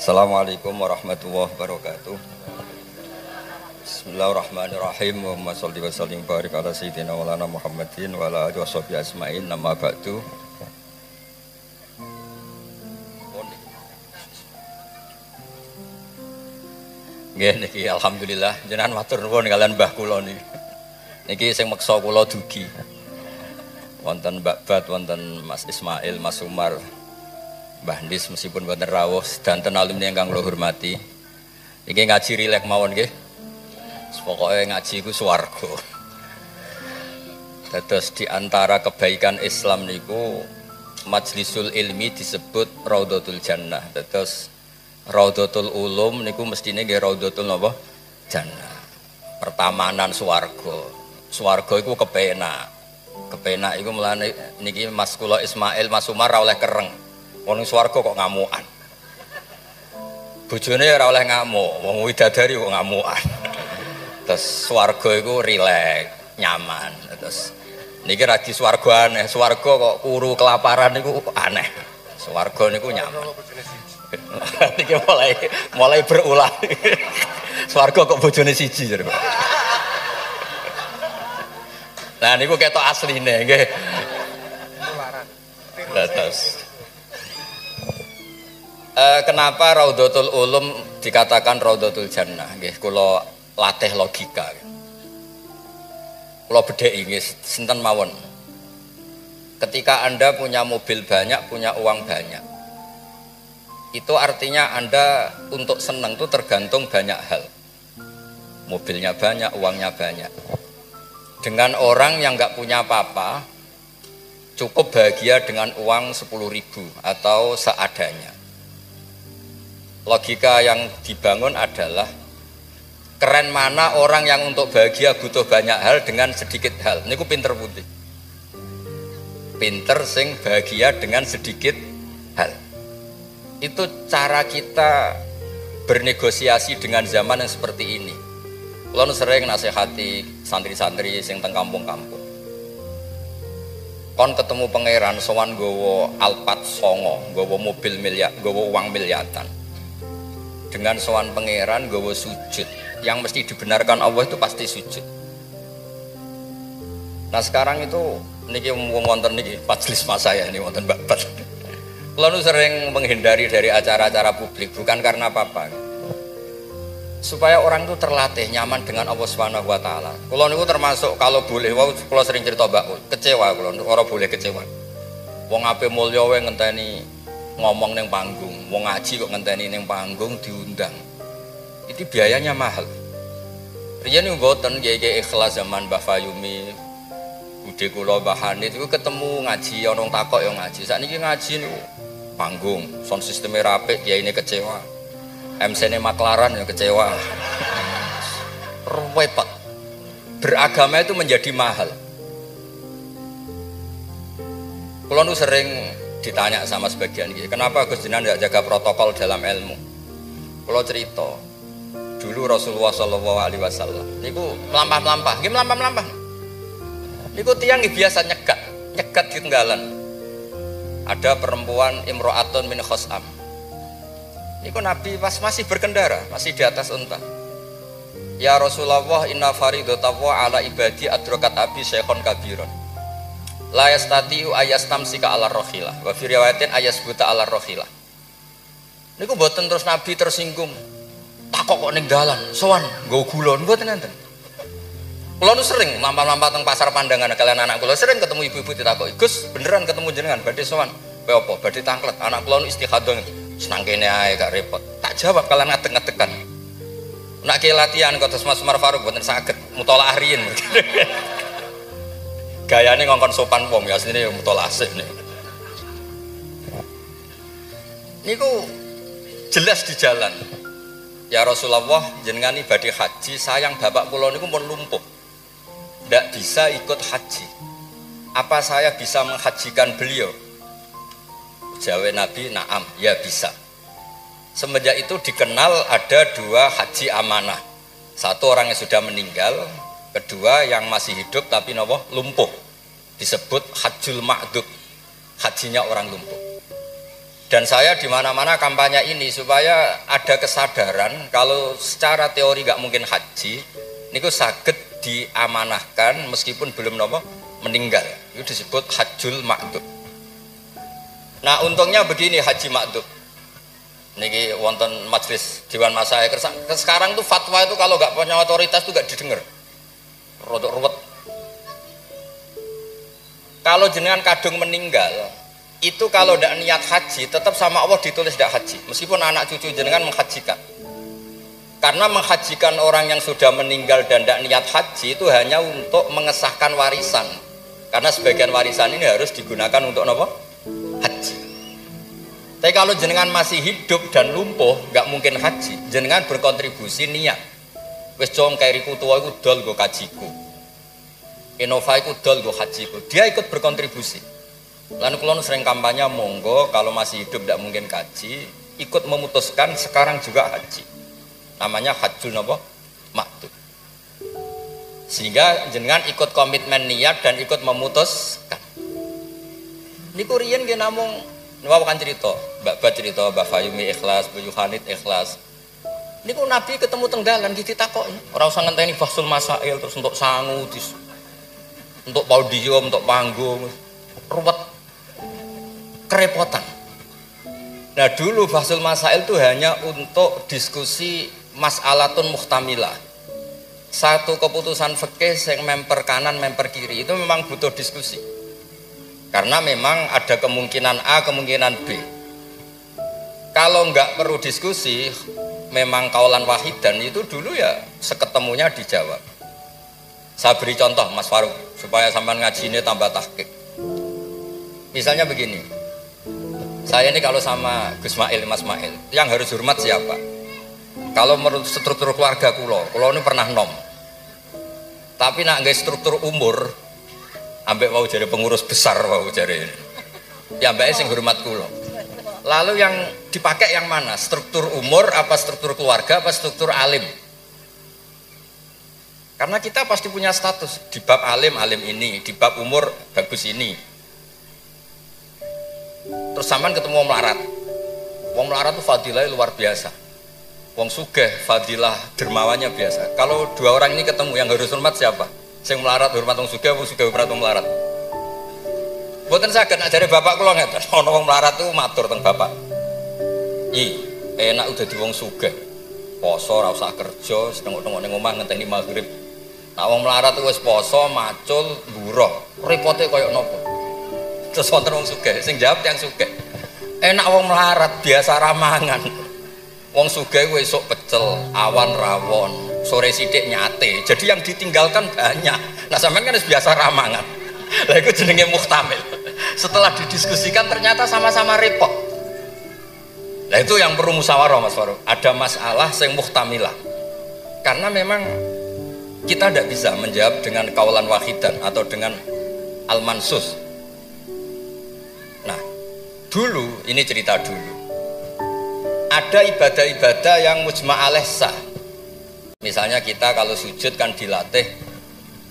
Assalamualaikum warahmatullahi wabarakatuh. Bismillahirrahmanirrahim. Allahumma sholli wa sallim barik ala sayyidina maulana Muhammadin wa ala alihi washabihi ajmain. Nama ba'du. Nggih niki alhamdulillah jenengan matur nuwun kalian Mbah kula niki. Niki sing meksa kula dugi. Wonten Mbak Bat, wonten Mas Ismail, Mas Umar, Mbah Ndis meskipun boten rawuh sedanten alumni ingkang kula hormati. Iki ngaji rilek mawon nggih. Pokoke ngaji iku swarga. Dados di antara kebaikan Islam niku majlisul ilmi disebut Raudhatul Jannah. Dados Raudhatul Ulum niku mestine nggih Raudhatul napa? Jannah. Pertamanan swarga. Swarga iku kepenak. Kepenak iku mulane niki Mas kula Ismail, Mas Umar ora oleh kereng. Wong swarga kok ngamukan. Bojone ora oleh ngamuk, wong widadari kok ngamukan. Terus swarga iku rileks, nyaman. Terus niki ra di swarga aneh, swarga kok kuru kelaparan niku aneh. Swarga niku nyaman. Niki mulai berulah. Swarga kok bojone siji jare. Nah niku ketok asline nggih. Terus kenapa Raudhatul Ulum dikatakan Raudhatul Jannah? Nggih, kula latih logika. Kula bedheki nggih sinten mawon. Ketika Anda punya mobil banyak, punya uang banyak. Itu artinya Anda untuk senang itu tergantung banyak hal. Mobilnya banyak, uangnya banyak. Dengan orang yang nggak punya apa-apa, cukup bahagia dengan uang 10.000 atau seadanya. Logika yang dibangun adalah keren mana orang yang untuk bahagia butuh banyak hal dengan sedikit hal. Niku pinter putih. Pinter sing bahagia dengan sedikit hal. Itu cara kita bernegosiasi dengan zaman yang seperti ini. Kulo sering nasihati santri-santri sing teng kampung-kampung. Kon ketemu pangeran sowan nggawa Alphard 9, nggawa mobil miliar, nggawa uang miliaran. Dengan sowan pangeran nggawa sujud, yang mesti dibenarkan Allah itu pasti sujud. Nah sekarang itu niki wonten niki majelis mas saya ini wonten babat. Kulo sering menghindari dari acara-acara publik bukan karena apa-apa. Supaya orang itu terlatih nyaman dengan Allah Subhanahu wa taala. Kula niku termasuk kalau boleh wau kula sering cerita Mbak, kecewa kula ora boleh kecewa. Wong ape mulya wae ngenteni ngomong ning panggung, wong ngaji kok ngenteni ning panggung diundang. Itu biayanya mahal. Riyen niku mboten kiai ikhlas zaman Mbah Fayumi, Bude kula Mbah Hanid iku ketemu ngaji ana takok ya ngaji. Sakniki ngaji niku panggung, sound sisteme rapik, kiyaine kecewa. MC-ne maklaran yang kecewa. Repot. Beragama itu menjadi mahal. Kulo nu sering ditanya sama sebagian gitu, kenapa Gus Jinan tidak jaga protokol dalam ilmu? Kulo cerita, dulu Rasulullah SAW, niku melampah-melampah, gimana melampah-melampah? Niku tiang biasa nyegat di tenggalan. Ada perempuan Imro'atun min Khos'am. Niku Nabi pas masih berkendara, masih di atas unta. Ya Rasulullah, inna faridatawa ala ibadi adrokat abi syekhon kabiron. La yastati'u ayastamsika ala rohilah. Wa fi riwayatin ayasbuta ala rohilah. Niku mboten terus Nabi tersinggung. Takok kok ning dalan, sowan nggo gula mboten enten. Kula nu sering lampah-lampah teng pasar pandangan kalian anak kula sering ketemu ibu-ibu ditakoki, "Gus, beneran ketemu jenengan badhe sowan?" "Kowe apa? Badhe tangklet." Anak kula nu istihadah. Senang kene ae gak repot. Tak jawab kalian ngadeg-ngadegan. Nak ke latihan kados Mas Umar Faruk mboten saged mutolaah riyin. Gayane ngongkon sopan wong ya asline mutolaah asih niku. Niku jelas di jalan. Ya Rasulullah, jenengan iki badhe haji, sayang bapak kula niku pun lumpuh. Ndak bisa ikut haji. Apa saya bisa menghajikan beliau? Jawab Nabi, "Na'am, ya bisa." Semenjak itu dikenal ada dua haji amanah. Satu orang yang sudah meninggal, kedua yang masih hidup tapi lumpuh. Disebut hajjul ma'dud, hajinya orang lumpuh. Dan saya di mana-mana kampanye ini supaya ada kesadaran kalau secara teori nggak mungkin haji, niku saged diamanahkan meskipun belum nopo meninggal. Itu disebut hajjul ma'dub. Nah untungnya begini haji ma'dub. Niki wonten majelis Dewan Masyaikh sekarang tuh fatwa itu kalau nggak punya otoritas tuh nggak didengar. Rodok ruwet. Kalau jenengan kadung meninggal itu kalau tidak niat haji tetap sama Allah ditulis tidak haji meskipun anak cucu jenengan menghajikan, karena menghajikan orang yang sudah meninggal dan tidak niat haji itu hanya untuk mengesahkan warisan, karena sebagian warisan ini harus digunakan untuk apa? Haji. Tapi kalau jenengan masih hidup dan lumpuh nggak mungkin haji, jenengan berkontribusi niat wis jong kairiku tua iku dol go kajiku, Innova iku dol go hajiku, dia ikut berkontribusi. Lalu kulon sering kampanye monggo kalau masih hidup tidak mungkin haji, ikut memutuskan sekarang juga haji. Namanya hajjul napa? Ma'dub. Sehingga jenengan ikut komitmen niat dan ikut memutuskan. Niku riyen nggih namung niku kan cerita, Mbak cerita, Mbak Fayumi ikhlas, Bu Yuhanit ikhlas. Niku Nabi ketemu teng dalan iki ditakoki, ora usah ngenteni bahsul masail terus untuk sangu, untuk podium, untuk panggung, ruwet. Kerepotan. Nah dulu bahsul masail itu hanya untuk diskusi mas'alatun muhtamilah. Satu keputusan fikih yang memper kanan memper kiri itu memang butuh diskusi. Karena memang ada kemungkinan A, kemungkinan B. Kalau nggak perlu diskusi, memang kaulan wahidan itu dulu ya seketemunya dijawab. Saya beri contoh Mas Faruk supaya sampean ngaji ini tambah tahqiq. Misalnya begini. Saya ini kalau sama Gus Mail, Mas Mail, yang harus hormat siapa? Kalau menurut struktur keluarga kulo ini pernah nom. Tapi nak nggak struktur umur, ambek mau jadi pengurus besar mau jadi. Ya mbak sing hormat kulo. Lalu yang dipakai yang mana? Struktur umur, apa struktur keluarga, apa struktur alim? Karena kita pasti punya status di bab alim ini, di bab umur bagus ini. Terus sampean ketemu wong melarat. Wong melarat itu fadilah luar biasa. Wong sugih fadilah dermawannya biasa. Kalau dua orang ini ketemu yang harus hormat siapa? Sing melarat hormat wong sugih, wong sugih hormat wong melarat. Mboten saged nek jare bapak kula ngeten, ana wong melarat itu matur teng bapak. Enak udah di wong sugih. Poso ora usah kerja, setengok-tengok ning omah ngenteni maghrib. Nek wong melarat itu wis poso, macul, buruh. Repote koyo napa? Terus wonten wong sugih, sing jawab yang sugih. Enak wong melarat biasa ramangan. Wong sugih kuwi esuk pecel, awan rawon, sore sithik nyate. Jadi yang ditinggalkan banyak. Nah sampean kan biasa ramangan. Lah iku jenenge muhtamil. Setelah didiskusikan ternyata sama-sama repot. Nah itu yang perlu musyawarah Mas Faruk. Ada masalah sing muhtamilah. Karena memang kita tidak bisa menjawab dengan kaulan wahidan atau dengan al-mansus. Nah, dulu ini cerita dulu. Ada ibadah-ibadah yang mujma' alaih sah. Misalnya kita kalau sujud kan dilatih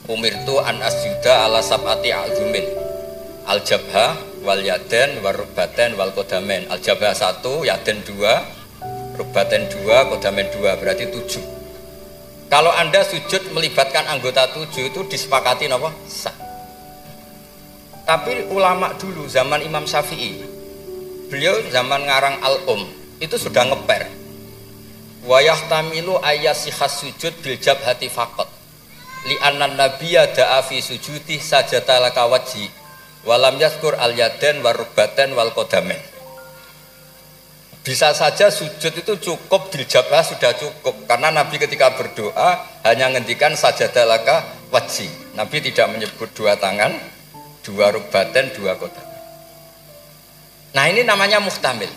umirtu an asjuda ala sab'ati a'zumin. Al-jabha wal yaden wal rubbaten wal kodamen. Al-jabha 1, yaden 2, rubbaten 2, kodamen 2, berarti 7. Kalau Anda sujud melibatkan anggota 7 itu disepakati apa? Sah. Tapi ulama dulu zaman Imam Syafi'i, beliau zaman ngarang Al-Um itu sudah ngeper. Wa yahtamilu ayyasihas sujud bil jabhati faqat. Li anna nabiyya da'a fi sujudi sajata laka wajhi wa lam yadhkur al yaden war rubbaten wal qadamen. Bisa saja sujud itu cukup bil jabhah sudah cukup karena Nabi ketika berdoa hanya ngendikan sajata laka wajhi. Nabi tidak menyebut dua tangan, dua rubbaten, dua qadamen. Nah ini namanya muhtamil.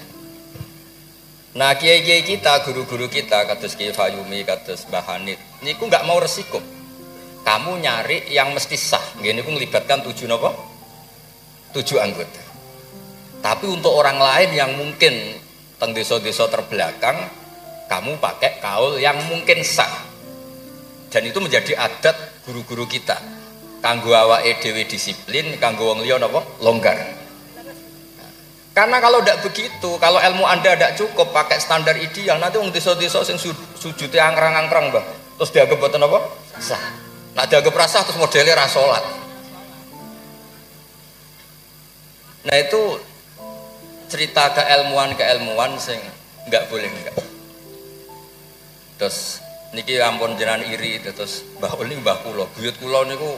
Nah kiai-kiai kita, guru-guru kita, kados Kiai Fayumi, kados Mbah Hanid, niku nggak mau resiko. Kamu nyari yang mesti sah, niku melibatkan 7 apa? 7 anggota. Tapi untuk orang lain yang mungkin teng desa-desa terbelakang, kamu pakai kaul yang mungkin sah. Dan itu menjadi adat guru-guru kita. Kanggo awake dhewe disiplin, kanggo wong liya napa? Longgar. Karena kalau tidak begitu, kalau ilmu Anda tidak cukup pakai standar ideal, nanti orang desa-desa yang sujudnya angkrang-angkrang, Mbah. Terus dianggap buatan apa? Sah. Nah dianggap rasa terus modelnya rasolat. Nah itu cerita keilmuan sing nggak boleh enggak. Terus niki ampun jenengan iri, terus Mbah Uli Mbah kula, buyut kula niku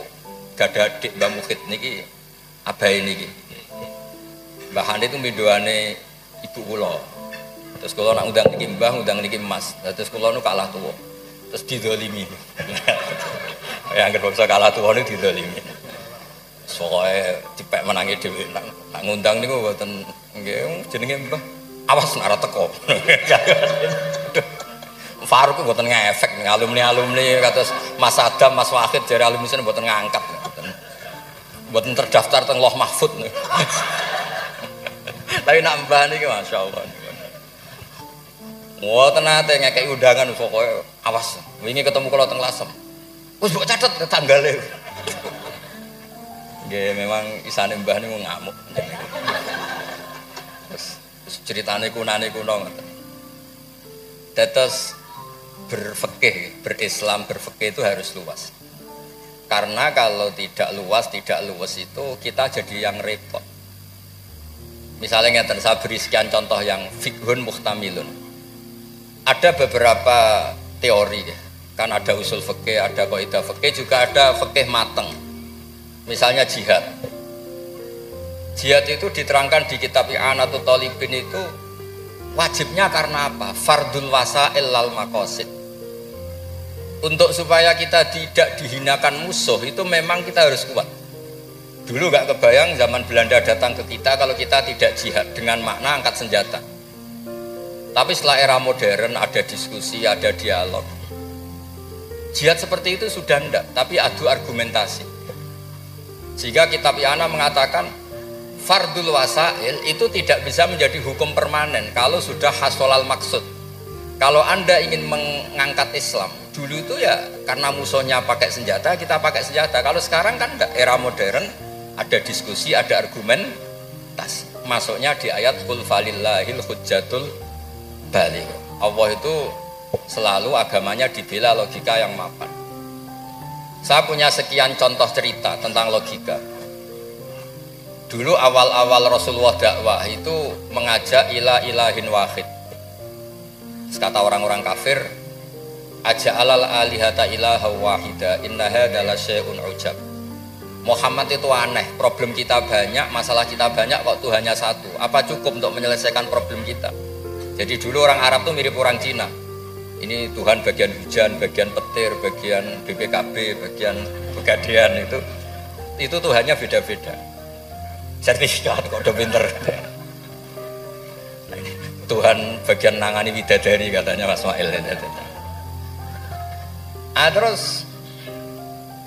gadah adik Mbah Mukhid niki abahe niki. Mbah Handi itu midoane ibu kula. Terus kula nak undang niki Mbah, undang niki Mas. Terus kula nu kalah tuwa. Terus didolimi. Ya anggere bangsa kalah tuwa niku didolimi. Soale dipek menangi dhewe nak ngundang niku mboten nggih jenenge Mbah. Awas nek ora teko. Faruk mboten ngefek alumni kados Mas Adam, Mas Wahid jare alumni sen mboten ngangkat. Mboten terdaftar teng Loh Mahfud. Tapi nak Mbah niki masyaallah. Mboten nate ngekeki undangan pokoke awas. Wingi ketemu kula teng Lasem. Wis mbok catet tanggale. Nggih memang isane Mbah niku ngamuk. Terus ceritane kunane kuno ngoten. Tetes berfikih, berislam, berfikih itu harus luas. Karena kalau tidak luas itu kita jadi yang repot. Misalnya ngeten, saya beri sekian contoh yang fikhun muhtamilun. Ada beberapa teori ya. Kan ada usul fikih, ada kaidah fikih, juga ada fikih mateng. Misalnya jihad. Jihad itu diterangkan di kitab I'anatul Talibin itu wajibnya karena apa? Fardul wasail lal maqasid. Untuk supaya kita tidak dihinakan musuh itu memang kita harus kuat. Dulu gak kebayang zaman Belanda datang ke kita kalau kita tidak jihad dengan makna angkat senjata. Tapi setelah era modern ada diskusi, ada dialog. Jihad seperti itu sudah enggak, tapi adu argumentasi. Sehingga kitab I'anah mengatakan fardul wasail itu tidak bisa menjadi hukum permanen kalau sudah hasolal maksud. Kalau Anda ingin mengangkat Islam, dulu itu ya karena musuhnya pakai senjata, kita pakai senjata. Kalau sekarang kan enggak, era modern ada diskusi, ada argumentasi. Masuknya di ayat qul falillahil hujjatul baligh. Allah itu selalu agamanya dibela logika yang mapan. Saya punya sekian contoh cerita tentang logika. Dulu awal-awal Rasulullah dakwah itu mengajak ila ilahin wahid. Kata orang-orang kafir, aja'alal alihata ilaha wahida inna hadza la syai'un ujab. Muhammad itu aneh, problem kita banyak, masalah kita banyak kok Tuhannya satu. Apa cukup untuk menyelesaikan problem kita? Jadi dulu orang Arab tuh mirip orang Cina. Ini Tuhan bagian hujan, bagian petir, bagian BPKB, bagian Pegadaian itu Tuhannya beda-beda. Sertifikat kok udah pinter. Tuhan bagian nangani widadari katanya Mas Mail. Terus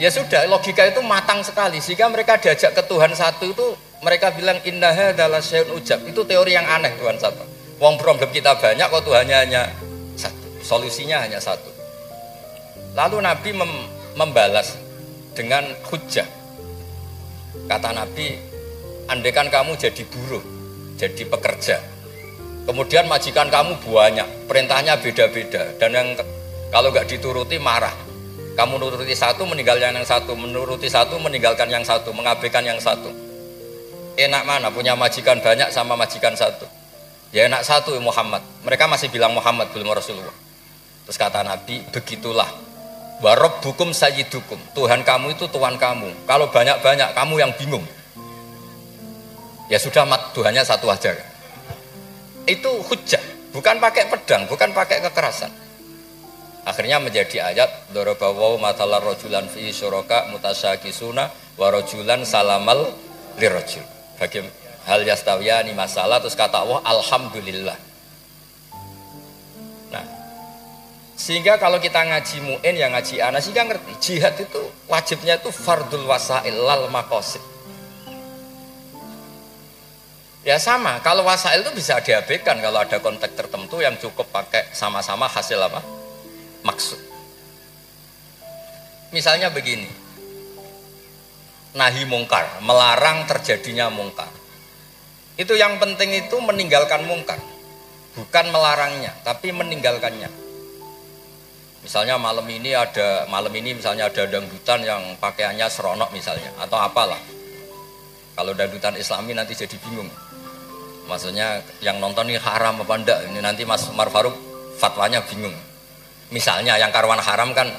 ya sudah, logika itu matang sekali sehingga mereka diajak ke Tuhan satu itu mereka bilang inna hadza la syai'un ujab. Itu teori yang aneh, Tuhan satu. Wong problem kita banyak kok Tuhannya hanya satu, solusinya hanya satu. Lalu Nabi membalas dengan hujjah. Kata Nabi, andaikan kamu jadi buruh, jadi pekerja, kemudian majikan kamu banyak, perintahnya beda-beda, dan yang kalau nggak dituruti marah. Kamu nuruti satu, meninggalkan yang satu, menuruti satu, meninggalkan yang satu, mengabaikan yang satu. Enak mana punya majikan banyak sama majikan satu? Ya enak satu Muhammad. Mereka masih bilang Muhammad, belum Rasulullah. Terus kata Nabi, begitulah. Wa rabbukum sayyidukum. Tuhan kamu itu Tuhan kamu. Kalau banyak-banyak kamu yang bingung. Ya sudah, Tuhannya satu aja. Itu hujjah, bukan pakai pedang, bukan pakai kekerasan. Akhirnya menjadi ayat darabawu matalar rajulan fi syuraka mutasyakisuna wa rajulan salamal lirajul. Bagi hal yastawiyani masalah, terus kata Allah alhamdulillah. Nah, sehingga kalau kita ngaji mu'in yang ngaji ana sehingga ngerti jihad itu wajibnya itu fardul wasail lal maqasid. Ya sama, kalau wasail itu bisa diabaikan kalau ada konteks tertentu yang cukup pakai sama-sama hasil apa? Maksud. Misalnya begini, nahi mungkar, melarang terjadinya mungkar. Itu yang penting itu meninggalkan mungkar, bukan melarangnya, tapi meninggalkannya. Misalnya malam ini misalnya ada dangdutan yang pakaiannya seronok misalnya, atau apalah. Kalau dangdutan Islami nanti jadi bingung. Maksudnya yang nonton ini haram apa enggak? Ini nanti Mas Umar Faruk fatwanya bingung. Misalnya yang karuan haram kan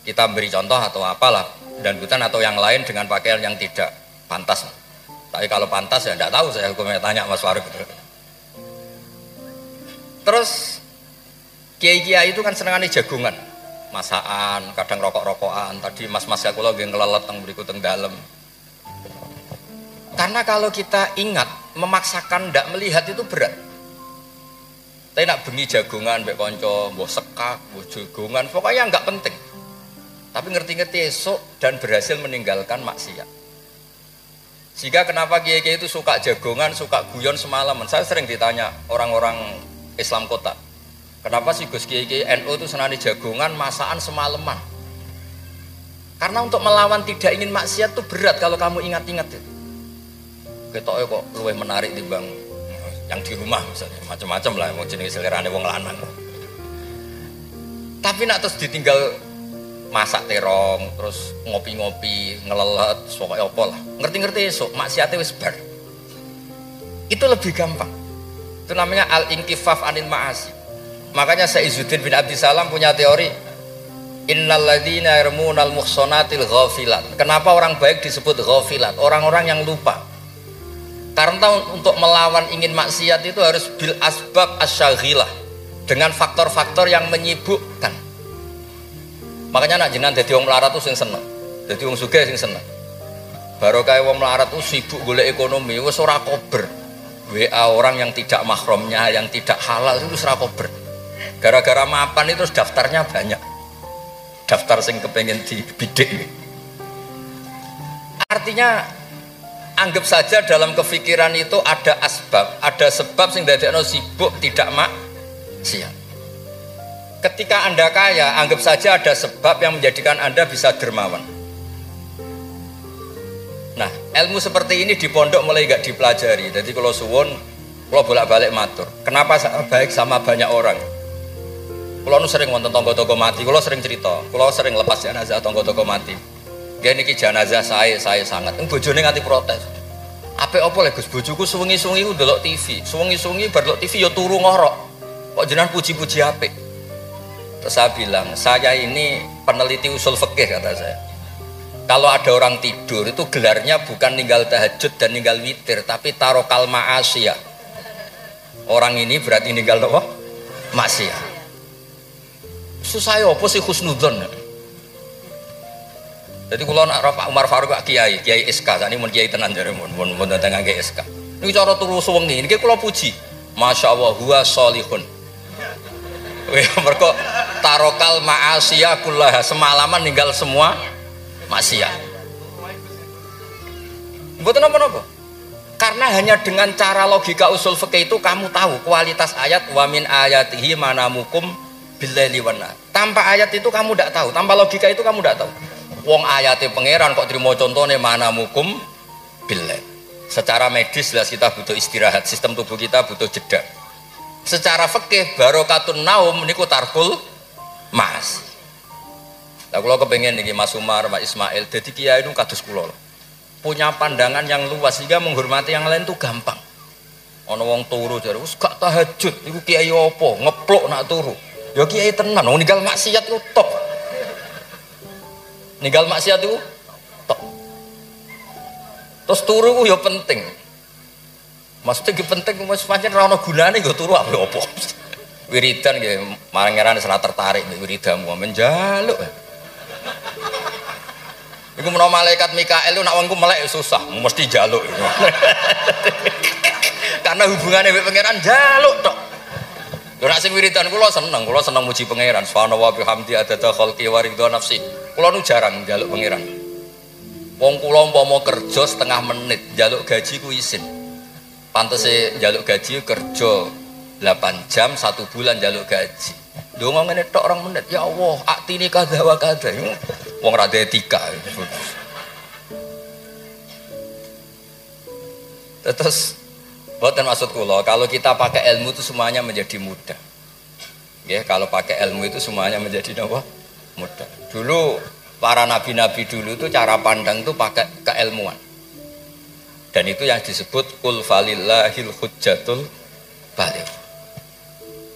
kita beri contoh atau apalah, dangdutan atau yang lain dengan pakaian yang tidak pantas. Tapi kalau pantas ya tidak tahu, saya hukumnya tanya Mas Faruk. Terus kiai-kiai itu kan senengannya jagungan, masakan, kadang rokok-rokokan. Tadi mas-mas aku lagi ngelelet teng berikut teng dalam. Karena kalau kita ingat memaksakan tidak melihat itu berat. Tapi nak bengi jagungan, mbek konco, mbok sekak, mbok jagungan, pokoknya nggak penting. Tapi ngerti-ngerti esok dan berhasil meninggalkan maksiat. Sehingga kenapa kiai-kiai itu suka jagongan, suka guyon semalaman. Saya sering ditanya orang-orang Islam kota, kenapa sih Gus kiai-kiai NU itu senang jagongan, masakan semalaman? Karena untuk melawan tidak ingin maksiat itu berat kalau kamu ingat-ingat itu. Ketoknya kok luwih menarik timbang yang di rumah misalnya, macam-macam lah, mau jenis selerane wong lanang. Tapi nak terus ditinggal masak terong, terus ngopi-ngopi, ngelelet, pokoknya apa lah. Ngerti-ngerti esok, maksiatnya wis bar. Itu lebih gampang. Itu namanya al-inkifaf anil ma'asi. Makanya Izzuddin bin Abdissalam punya teori, innal ladzina yarmunal muhsanatil ghafilat. Kenapa orang baik disebut ghafilat? Orang-orang yang lupa. Karena untuk melawan ingin maksiat itu harus bil asbab asyaghilah, dengan faktor-faktor yang menyibukkan. Makanya nak jenengan dadi wong melarat tuh sing seneng, dadi wong sugih sing seneng. Baru kayak wong melarat tuh sibuk golek ekonomi, wis ora kober. WA orang yang tidak mahramnya, yang tidak halal itu ora kober. Gara-gara mapan itu daftarnya banyak. Daftar sing kepengen dibidik. Artinya anggap saja dalam kefikiran itu ada asbab, ada sebab sing dadekno sibuk tidak maksiat. Ketika Anda kaya, anggap saja ada sebab yang menjadikan Anda bisa dermawan. Nah, ilmu seperti ini di pondok mulai gak dipelajari. Jadi kalau suwun, kalau bolak-balik matur, kenapa baik sama banyak orang? Kalau sering wonten tonggo-tonggo mati, kalau sering cerita, kalau sering lepas jenazah tonggo-tonggo mati. Dia niki jenazah saya sangat. Bojone nganti protes. Apa lek Gus, bojoku suwengi-suwengi ku ndelok TV. Suwengi-suwengi bar ndelok TV ya turu ngorok. Kok jenengan puji-puji apik? Terus saya bilang, saya ini peneliti usul fikih kata saya. Kalau ada orang tidur itu gelarnya bukan ninggal tahajud dan ninggal witir, tapi tarokal ma'asiyah. Orang ini berarti ninggal apa? Maksiat. Susah ya apa sih husnudzon? Jadi kalau nak Pak Umar Faruk kiai SK, ini mun kiai tenan jare mun tentang kiai SK. Ini cara turu suwengi, ini kalau puji, masya Allah huwa solihun. Mereka tarokal ma'asiyah kullaha, semalaman ninggal semua maksiat. Mboten napa-napa. Karena hanya dengan cara logika usul fikih itu kamu tahu kualitas ayat wa min ayatihi manamukum billaili wan nahar. Tanpa ayat itu kamu tidak tahu, tanpa logika itu kamu tidak tahu. Wong ayate pangeran kok terima contohnya manamukum billail. Secara medis jelas kita butuh istirahat, sistem tubuh kita butuh jeda. Secara fikih barokatun naum niku tarkul mas. Lah kula kepengin niki Mas Umar, Mas Ismail dadi kiai nu kados kula. Punya pandangan yang luas sehingga menghormati yang lain tuh gampang. Ana wong turu jare wis gak tahajud, iku kiai apa? Ngeplok nak turu. Ya kiai tenan, wong ninggal maksiat ku top. Ninggal maksiat itu top. Terus turu ku ya penting. Maksudnya ki penting wis pancen ora ana gunane nggo turu apa. Wiridan nggih marangeran ora tertarik nek wiridamu menjaluk. Iku menawa malaikat Mikael nak wongku melek susah, mesti jaluk. Karena hubungannya mbek pangeran jaluk tok. Lho nek sing wiridan kula seneng muji pangeran. Subhanallah bihamdi adada khalqi wa ridha nafsi. Kula nu jarang njaluk pangeran. Wong kula umpama kerja setengah menit, njaluk gaji ku isin. Pantese njaluk gaji kerja 8 jam 1 bulan njaluk gaji. Ndonga ngene tok 2 menit. Ya Allah, aktine kadha wa kadha. Wong ra etika. Terus Boten maksud kula, kalau kita pakai ilmu itu semuanya menjadi mudah. Ya, kalau pakai ilmu itu semuanya menjadi apa? Mudah. Dulu para nabi-nabi dulu itu cara pandang itu pakai keilmuan. Dan itu yang disebut qul falillahil hujjatul baligh.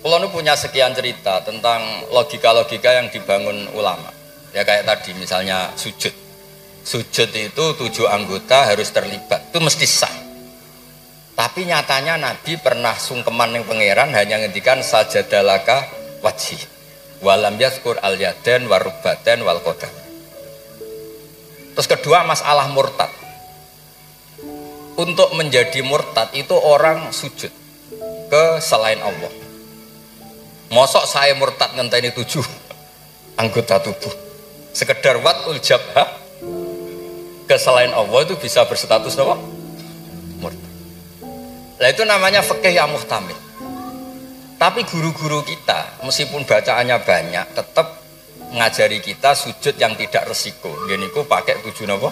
Kula nu punya sekian cerita tentang logika-logika yang dibangun ulama. Ya kayak tadi misalnya sujud. Sujud itu 7 anggota harus terlibat. Itu mesti sah. Tapi nyatanya Nabi pernah sungkeman yang pangeran hanya ngendikan sajadalaka wajhi walam yazkur al yaden warubaten wal qadam. Terus kedua masalah murtad. Untuk menjadi murtad itu orang sujud ke selain Allah. Mosok saya murtad ngenteni 7 anggota tubuh. Sekedar watul jabhah ke selain Allah itu bisa berstatus apa? Murtad. Nah itu namanya fikih yang muhtamil. Tapi guru-guru kita meskipun bacaannya banyak tetap mengajari kita sujud yang tidak resiko. Gini ku pakai 7 apa?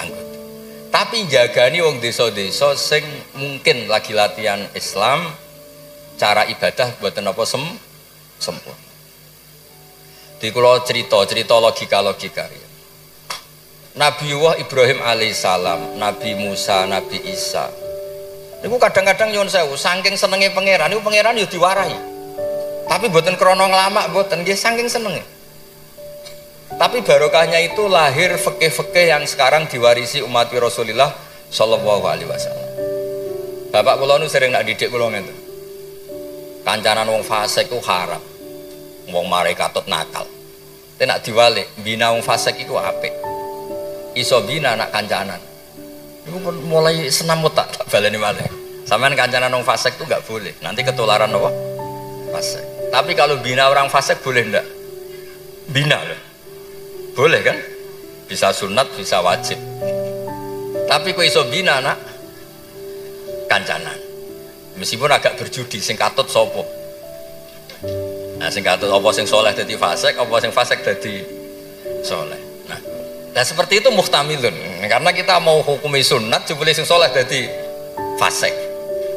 Anggota. Tapi jagani wong desa-desa sing mungkin lagi latihan Islam, cara ibadah buatan apa sempurna. Di kula cerita logika. Nabi Ibrahim alaihissalam, Nabi Musa, Nabi Isa. Niku kadang-kadang nyuwun sewu, saking senenge pangeran, niku pangeran yo diwarahi. Tapi mboten krana nglamak, mboten nggih saking senenge. Tapi barokahnya itu lahir fikih-fikih yang sekarang diwarisi umat Rasulullah sallallahu alaihi wasallam. Bapak kula nu sering nak didik kula ngenten. Kancanan wong fasik ku haram. Wong mare katut nakal. Tapi nak diwalik, bina wong fasik iku apik. Iso bina nak kancanan. Itu mulai senam tak baleni malih. Sampean kancanan wong fasik itu enggak boleh. Nanti ketularan apa? Fasik. Tapi kalau bina orang fasik boleh enggak? Bina loh. Boleh kan? Bisa sunat, bisa wajib. Tapi kok iso bina nak kancanan. Meskipun agak berjudi sing katut sapa? Nah, sing katut apa sing soleh dadi fasik, apa sing fasik dadi soleh. Nah seperti itu muhtamilun, karena kita mau hukumi sunat jebule sing soleh dadi fasik,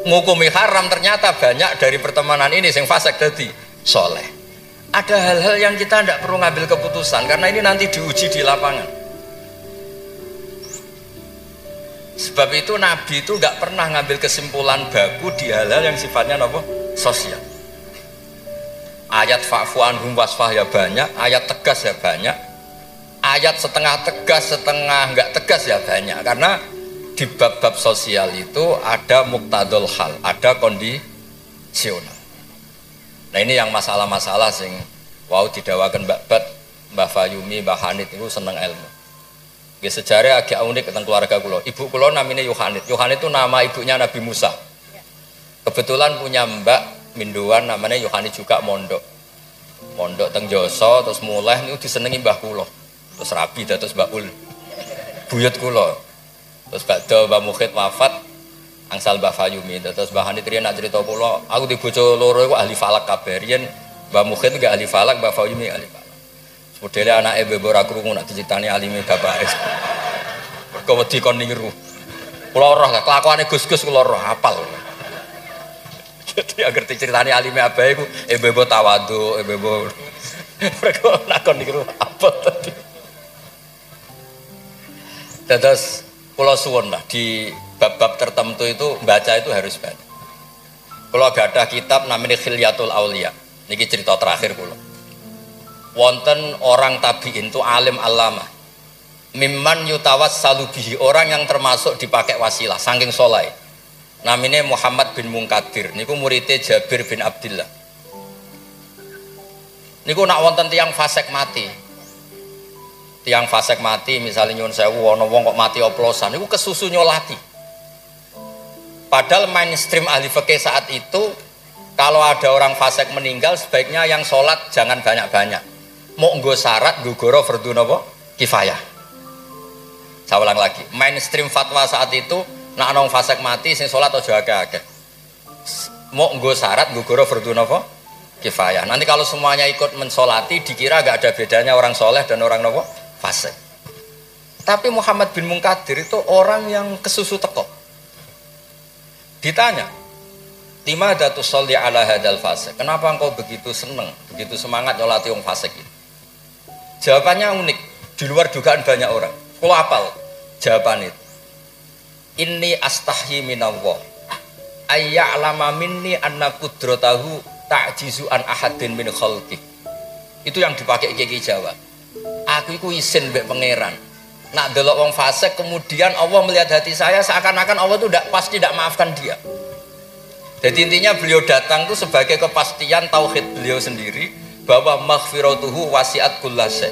ngukumi haram ternyata banyak dari pertemanan ini sing fasik dadi soleh. Ada hal-hal yang kita tidak perlu ngambil keputusan karena ini nanti diuji di lapangan. Sebab itu Nabi itu nggak pernah ngambil kesimpulan baku di hal-hal yang sifatnya apa? Sosial. Ayat fa'fu anhum wasfah ya banyak, ayat tegas ya banyak. Ayat setengah tegas, setengah enggak tegas ya banyak. Karena di bab-bab sosial itu ada muktadul hal, ada kondisional. Nah ini yang masalah-masalah sing wow didawakan Mbak Fayumi, Mbak Hanit itu seneng ilmu. Nggih sejarah agak unik tentang keluarga kula. Ibu kula namanya Yohanit. Yohanit itu nama ibunya Nabi Musa. Kebetulan punya mbak minduan namanya Yohanit juga mondok. Mondok teng Joso terus mulai niku disenengi Mbah kula. Terus rabi terus Mbak Ul buyut kula. Terus badhe Mbah Mukhid wafat angsal Mbah Fayumi. Terus Mbah Hanit riyen nak cerita kula, aku di bojo loro iku ahli falak kabeh. Riyen Mbah Mukhid enggak ahli falak, Mbah Fayumi ahli falak. Modele anake bebo ora krungu nak diceritani alime bapake. Mergo wedi kon niru. Kula roh kelakuane Gus-gus kula roh hafal. Jadi agar diceritani alime abahe iku bebo tawadhu, bebo mereka nak kon niru apa tadi. Terus kalau suwun lah di bab-bab tertentu itu baca itu harus baca. Kalau gak ada kitab namanya Khilyatul Auliya. Niki cerita terakhir kula. Wonten orang tabiin itu alim alama. Mimman yutawassalu bihi, orang yang termasuk dipakai wasilah saking soleh. Namanya Muhammad bin Munkadir. Niku muridnya Jabir bin Abdillah. Niku nak wonten tiang fasik mati. Tiang fasik mati misalnya nyuwun sewu ana wong kok mati oplosan niku kesusu nyolati. Padahal mainstream ahli fikih saat itu kalau ada orang fasik meninggal sebaiknya yang sholat jangan banyak-banyak. Mau nggo syarat gugoro fardhu napa? Kifayah. Saya ulang lagi, mainstream fatwa saat itu nak ana wong fasik mati sing sholat aja akeh-akeh. Mau nggo syarat gugoro fardhu napa? Kifayah. Nanti kalau semuanya ikut mensolati dikira gak ada bedanya orang soleh dan orang napa? Fasik. Tapi Muhammad bin Munkadir itu orang yang kesusu teko. Ditanya, "Lima datu sholli ala hadal fasik?" Kenapa engkau begitu seneng, begitu semangat nyolati wong fasik itu? Jawabannya unik, di luar dugaan banyak orang. Kalau apal jawaban itu. Inni astahyi minallah ayya'lama minni anna qudratahu ta'jizu an ahadin min khalqih. Itu yang dipakai Kiai Jawa. Aku iku isin mbek pangeran. Nak delok wong fasik kemudian Allah melihat hati saya seakan-akan Allah itu pasti tidak maafkan dia. Jadi intinya beliau datang itu sebagai kepastian tauhid beliau sendiri bahwa maghfiratuhu wasi'at kullasy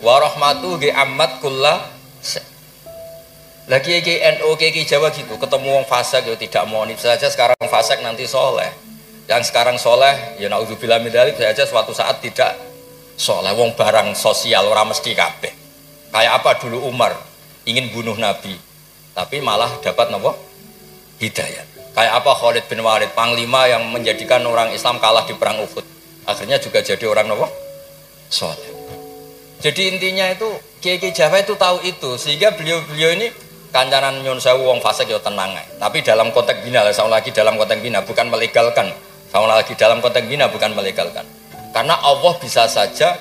wa rahmatuhu ammat kullasy. Lagi NU Kiai Jawa gitu, ketemu wong fasik ya tidak mau saja sekarang fasik nanti soleh. Yang sekarang soleh ya naudzubillah min dzalik saja suatu saat tidak soleh. Wong barang sosial ora mesti kabeh. Kayak apa dulu Umar ingin bunuh Nabi, tapi malah dapat nopo hidayah. Kayak apa Khalid bin Walid, panglima yang menjadikan orang Islam kalah di perang Uhud, akhirnya juga jadi orang nopo soleh. Jadi intinya itu Kiai Jawa itu tahu itu, sehingga beliau ini kancanan nyun sewu wong fasik yo tenang ae. Tapi dalam konteks bina, sama lagi dalam konteks bina bukan melegalkan. Sama lagi dalam konteks bina bukan melegalkan. Karena Allah bisa saja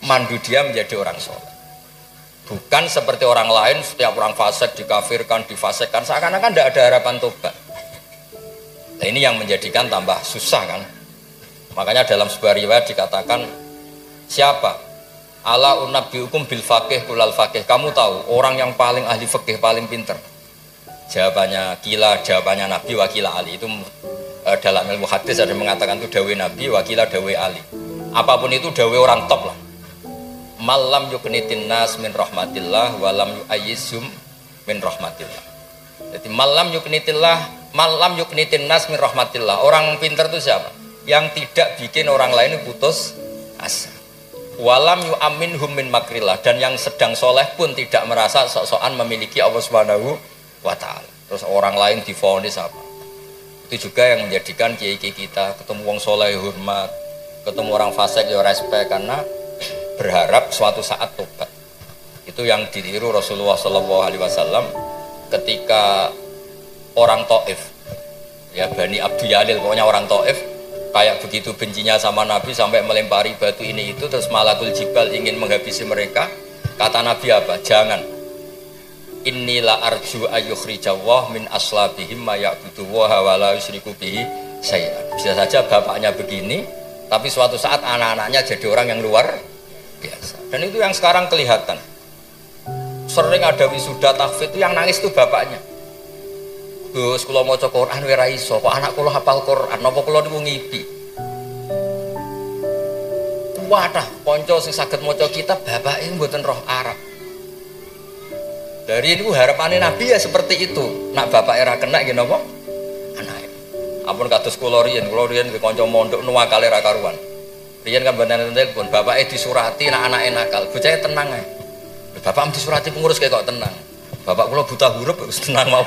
mandu dia menjadi orang soleh. Bukan seperti orang lain, setiap orang fasik dikafirkan, difasikkan, seakan-akan tidak ada harapan tobat. Nah ini yang menjadikan tambah susah kan. Makanya dalam sebuah riwayat dikatakan, siapa? Ala unabbiukum bil faqih kulal faqih. Kamu tahu orang yang paling ahli fikih, paling pinter? Jawabannya kila, jawabannya Nabi wakila Ali. Itu dalam ilmu hadis ada mengatakan itu dawe Nabi wakila dawe Ali. Apapun itu dawe orang top lah. Malam yuknitin nas min rahmatillah walam yu'ayyizhum min rahmatillah. Jadi malam yuknitin nas min rahmatillah. Orang pintar itu siapa? Yang tidak bikin orang lain putus asa. Walam yu'aminhum min makrillah, dan yang sedang soleh pun tidak merasa sok-sokan memiliki Allah Subhanahu wa ta'ala. Terus orang lain divonis apa? Itu juga yang menjadikan kiai-kiai kita ketemu wong soleh hormat, ketemu orang fasik ya respect, karena berharap suatu saat tobat. Itu yang ditiru Rasulullah SAW ketika orang Taif, ya Bani Abdul Yalil, pokoknya orang Taif kayak begitu bencinya sama Nabi sampai melempari batu ini itu, terus Malakul Jibal ingin menghabisi mereka. Kata Nabi apa? Jangan. Inilah arju ayyukhrijawah min aslabihim ma ya'budu wa la yusyriku bihi syai'an. Bisa saja bapaknya begini, tapi suatu saat anak-anaknya jadi orang yang luar biasa. Dan itu yang sekarang kelihatan. Sering ada wisuda tahfidz itu yang nangis itu bapaknya. Gus, kula maca Quran ora iso, kok anak kula hafal Quran, napa kula niku ngipi. Wadah, kanca sing saged maca kitab bapake mboten roh Arab. Dari itu harapannya Nabi ya seperti itu. Nak bapake ra kena nggih napa? Anake. Ampun kados kula riyen nggih kanca mondok nuwakale ra karuan. Riyen kan mboten telepon, bapake disurati nak anake nakal. Bocahe tenang ae. Bapak disurati pengurus kayak kok tenang. Bapak kula buta huruf wis tenang mau.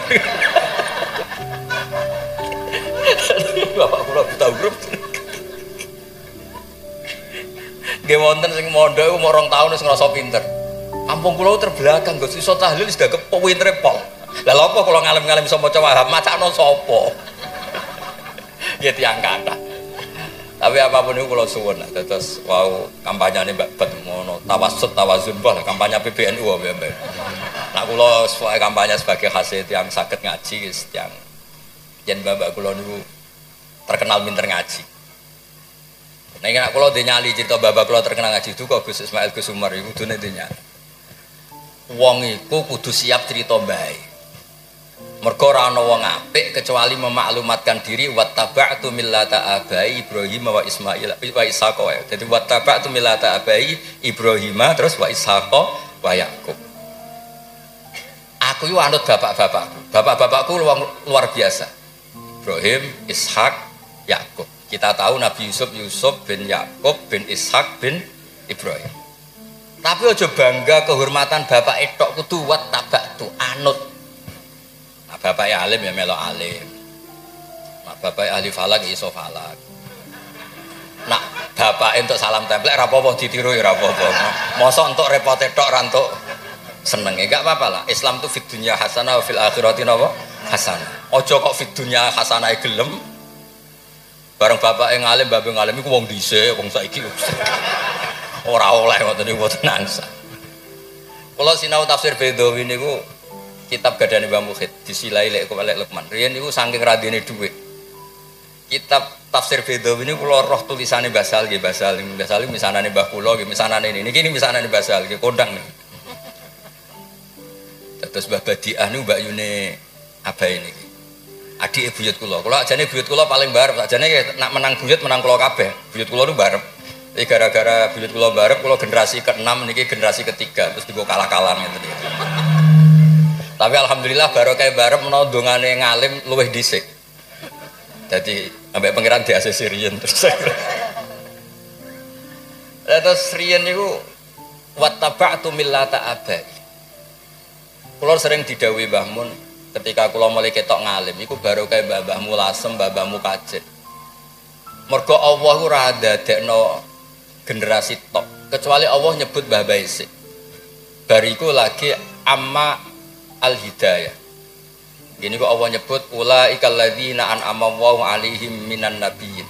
Bapak kula buta huruf. Nggih wonten sing mondok iku mung 2 tahun wis ngrasa pinter. Kampung kula terbelakang, Gus iso tahlil wis gak pintere pol. Lah lha apa kula ngalem-ngalem iso maca Wahab, macakno sapa? Ya tiyang kathah. Tapi apapun itu kula suwun lah, terus wau kampanyane Mbak Bet ngono, tawassut tawazun bah kampanye PBNU wae. Nah kula sesuai kampanye sebagai hasil yang saged ngaji wis yang yen mbak kula niku terkenal pinter ngaji. Nek nek kula nyali cerita bapak kula terkenal ngaji itu kok Gus Ismail Gus Umar iku kudune nyali. Wong iku kudu siap cerita bae. Mergo ora ana wong apik kecuali memaklumatkan diri wattaba'tu millata abai Ibrahim wa Ismail wa Ishaq. Jadi wattaba'tu millata abai Ibrahim terus wa Ishaq wa Yakub. Aku yo anut bapak-bapakku. Bapak-bapakku luar biasa. Ibrahim, Ishak, Yakub. Kita tahu Nabi Yusuf bin Yakub bin Ishak bin Ibrahim. Tapi aja bangga kehormatan bapak etok kudu wattaba'tu anut. Nah, bapak alim ya melok alim. Nah, bapak ahli falak iso falak. Nah, bapak entuk salam templek ra apa-apa ditiru ya ra apa-apa. Mosok entuk repot tok ra entuk senenge gak apa-apa lah. Islam tuh fid dunya hasanah wa fil akhirati napa hasanah. Ojo kok fid dunya hasanah gelem. Bareng bapak ngalim, bapak ngalim iku wong dhisik, wong saiki ora oleh ngoten niku mboten nangsa. Kula sinau tafsir Bedawi niku kitab gadane Mbah Mukhid disilai lek Lukman. Riyen niku saking radine dhuwit. Kitab tafsir Bedawi niku kula roh tulisane Mbah Sal nggih, Mbah Sal misanane Mbah kula nggih, misanane niki misanane Mbah Sal nggih kondang niku. Terus Mbah Badiah niku Mbak Yune abahe niki. Adik buyut kula. Kula ajane buyut kula paling barep, ajane nak menang buyut menang kula kabeh. Buyut kula niku barep. Jadi gara-gara buyut kula barep, kula generasi ke-6 niki generasi ke-3 terus digo kalah-kalah ngeten iki. Tapi alhamdulillah barokah barep menawa dongane ngalim luwih dhisik. Dadi ambek pangeran di ACC riyen terus. Terus riyen niku wattaba'tu millata abai. Kula sering didhawuhi Mbah Mun ketika kula mulai ketok ngalim iku barokah mbah-mbahmu lasem, mbah-mbahmu kajet. Mergo Allah ora ndadekno generasi tok, kecuali Allah nyebut Mbah Baisik. Bariku lagi amma al-hidayah. Gini kok Allah nyebut ulaikal ladzina an'ama Allahu 'alaihim minan nabiyyin.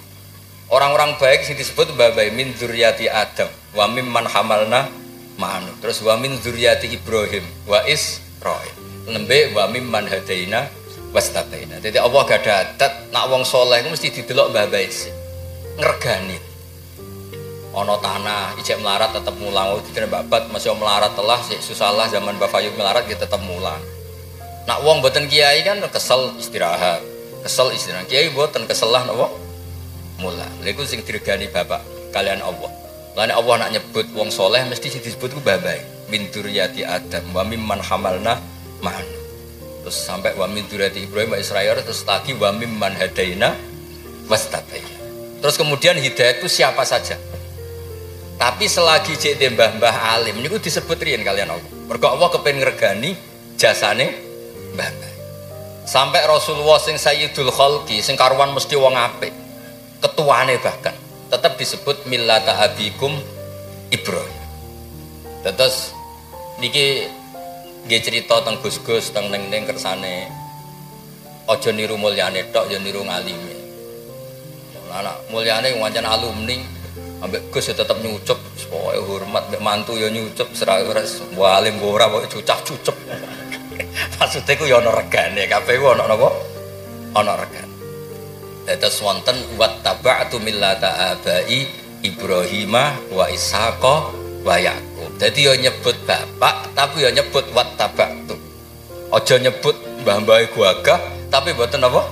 Orang-orang baik sing disebut Mbah Baik min dzurriyyati Adam wa mimman hamalna ma'anu. Terus wa min dzurriyyati Ibrahim wa Israil. Nembe wa mimman hadaina wastabaina. Jadi Allah gak ada adat nak wong soleh mesti didelok Mbah Baisik. Ngregani. Ono tanah ijek melarat tetap mulang, dikira babat masih melarat telah susah lah zaman Mbak Fayu melarat dia tetap mulang. Nak wong boten kiai kan kesel istirahat, kiai boten kesel lah nopo mulang. Lha sing diregani bapak kalian Allah. Lane Allah nak nyebut wong soleh mesti disebut ku babai min dzurriyyati Adam wa mimman hamalna ma'an. Terus sampai wa min dzurriyyati Ibrahim wa Israil, terus lagi wa mimman hadaina wastabaina. Terus kemudian hidayah itu siapa saja. Tapi selagi cek mbah-mbah alim niku disebut riyen kalian Allah. Mergo Allah kepen ngregani jasane mbah-mbah. Sampai Rasulullah sing Sayyidul Khalqi sing karuan mesti wong apik. Ketuane bahkan tetap disebut millata abikum Ibrahim. Terus niki nggih cerita teng Gus-gus teng ning kersane aja niru mulyane tok ya niru ngalime. Anak mulyane wancen alumni ambek Gus ya tetap nyucup, supaya hormat, ambek mantu ya nyucup, serais walim ora kok cucap-cucup. Maksudnya ku ya ana regane, kabeh ku ana napa? Ana regane. Dados wonten wattaba'tu millata abai Ibrahimah wa Ishaqa wa Yaqub. Dadi ya nyebut bapak tapi ya nyebut wattaba'tu. Aja nyebut mbah-mbahe gagah tapi mboten napa?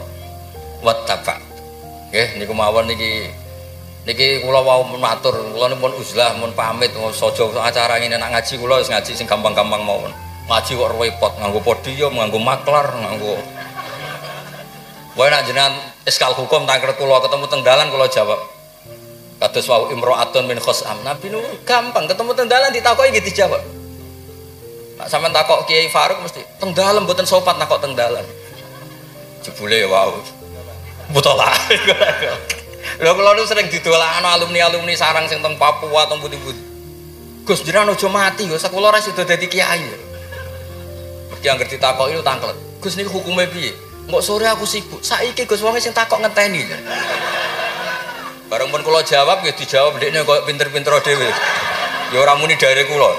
Wattaba'tu. Nggih niku mawon niki kula wau matur, kula pun uzlah, mun pamit, saja acara ngene nak ngaji kula wis ngaji sing gampang-gampang mawon. Ngaji kok repot, nganggo podium, nganggo maklar, nganggo. Wae nak jenengan iskal hukum tangker kula ketemu teng dalan kula jawab. Kados wau imro'atun min khosam. Nabi nu gampang ketemu teng dalan ditakoki nggih dijawab. Nak sampean takok Kiai Faruk mesti teng dalan mboten sopan takok teng dalan. Jebule ya wau. Butolah. Lha kula nu sering didolakno alumni-alumni sarang sing teng Papua teng pundi-pundi. Gus jenengan aja mati ya sakula ora sida dadi kiai. Mergi anggere ditakoki lu tangklet. Gus niku hukume piye? Mbok sore aku sibuk. Saiki Gus wong sing takok ngenteni. Bareng pun kula jawab ya dijawab ndekne koyo pinter-pinter dhewe. Ya ora muni dari kula.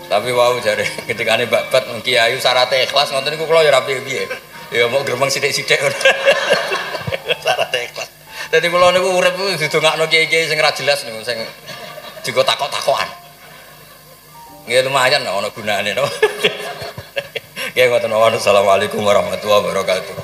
Tapi wau jare ketikane babat kiai syaraté ikhlas ngoten niku kula ya ora piye-piye. Ya mau gremeng sithik-sithik. Syarat ikhlas. Dadi kula niku urip didongakno kiai-kiai sing ora jelas niku sing digo takok-takokan. Nggih lumayan ana gunane to. Nggih ngoten mawon. Assalamualaikum warahmatullahi wabarakatuh.